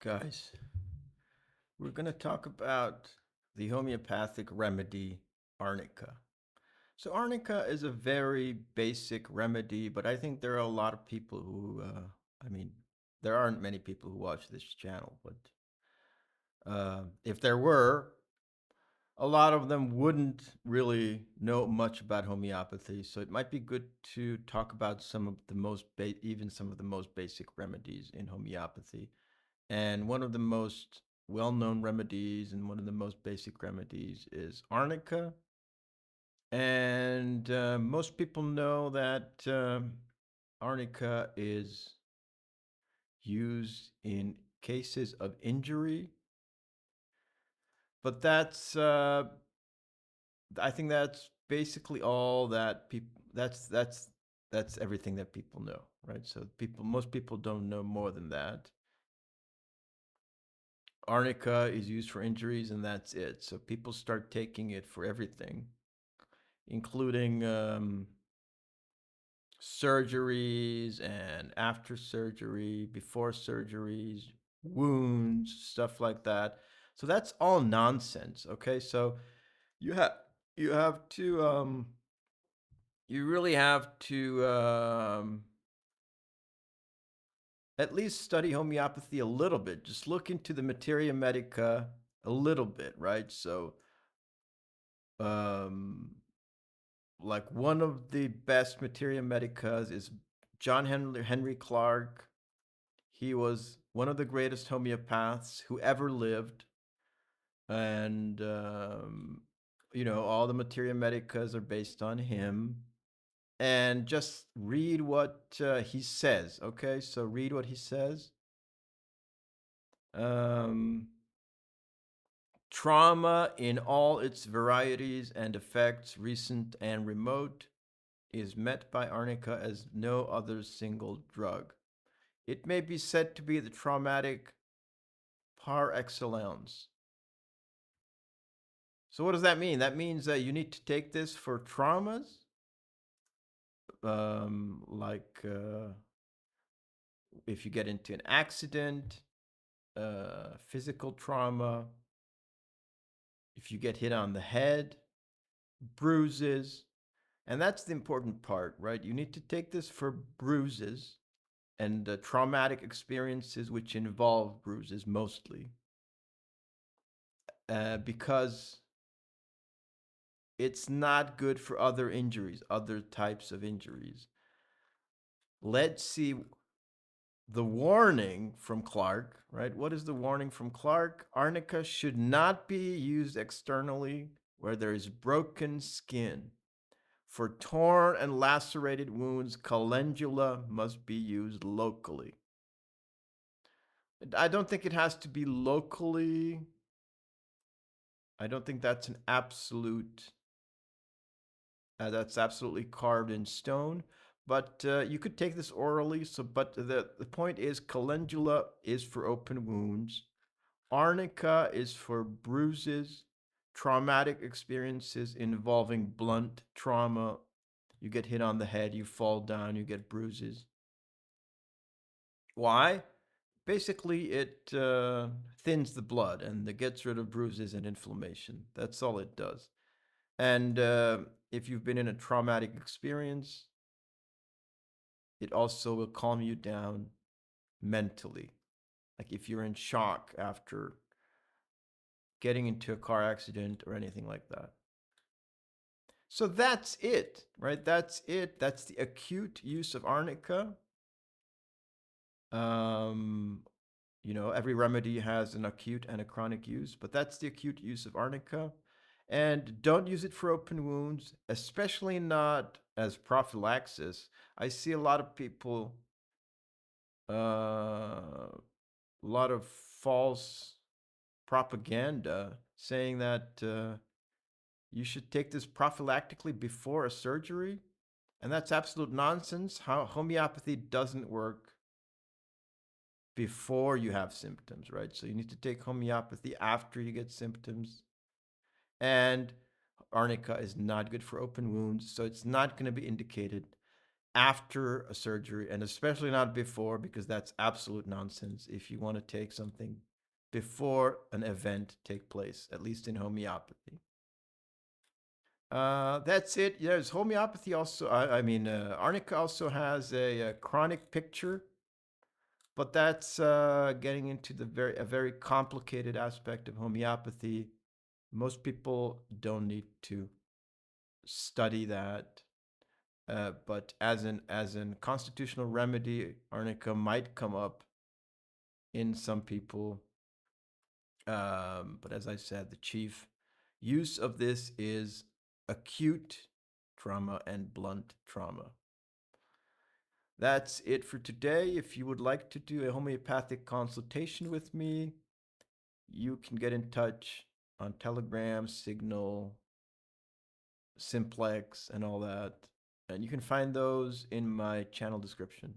Guys, we're going to talk about the homeopathic remedy Arnica. So, Arnica is a very basic remedy, but I think there are a lot of people who, I mean, there aren't many people who watch this channel, but if there were, a lot of them wouldn't really know much about homeopathy. So, it might be good to talk about some of the even some of the most basic remedies in homeopathy. And one of the most well known remedies and one of the most basic remedies is arnica. And most people know that arnica is used in cases of injury. But I think that's basically all that people, that's everything that people know, right? So most people don't know more than that. Arnica is used for injuries, and that's it. So people start taking it for everything, including surgeries and after surgery, before surgeries, wounds, stuff like that. So that's all nonsense. Okay, so you have you have to you really have to at least study homeopathy a little bit. Just look into the materia medica a little bit, right? So um like one of the best materia medicas is John Henry Clark. He was one of the greatest homeopaths who ever lived, and all the materia medicas are based on him. And just read what he says. Okay, so read what he says. Um, Trauma in all its varieties and effects, recent and remote, is met by arnica as no other single drug. It may be said to be the traumatic par excellence. So what does that mean? That means that you need to take this for traumas, like if you get into an accident, physical trauma, if you get hit on the head, bruises, and that's the important part, right? You need to take this for bruises and traumatic experiences which involve bruises mostly, because it's not good for other injuries, other types of injuries. Let's see the warning from Clark, right? What is the warning from Clark? Arnica should not be used externally where there is broken skin. For torn and lacerated wounds, calendula must be used locally. I don't think it has to be locally. I don't think that's an absolute that's absolutely carved in stone. But you could take this orally. But the point is, calendula is for open wounds. Arnica is for bruises, traumatic experiences involving blunt trauma. You get hit on the head, you fall down, you get bruises. Why? Basically, it thins the blood and it gets rid of bruises and inflammation. That's all it does. And if you've been in a traumatic experience, it also will calm you down mentally. Like if you're in shock after getting into a car accident or anything like that. So that's it, right? That's it. That's the acute use of arnica. Um, every remedy has an acute and a chronic use, but that's the acute use of arnica. And don't use it for open wounds, especially not as prophylaxis. I see a lot of people, a lot of false propaganda saying that you should take this prophylactically before a surgery. And that's absolute nonsense. How homeopathy doesn't work before you have symptoms, right? So you need to take homeopathy after you get symptoms. And arnica is not good for open wounds, so it's not going to be indicated. after a surgery, and especially not before, because that's absolute nonsense if you want to take something before an event take place, at least in homeopathy. That's it. There's homeopathy also. Arnica also has a chronic picture, but that's getting into a very complicated aspect of homeopathy. Most people don't need to study that. But as an constitutional remedy, arnica might come up in some people. But as I said, the chief use of this is acute trauma and blunt trauma. That's it for today. If you would like to do a homeopathic consultation with me, you can get in touch on Telegram, Signal, Simplex, and all that. And you can find those in my channel description.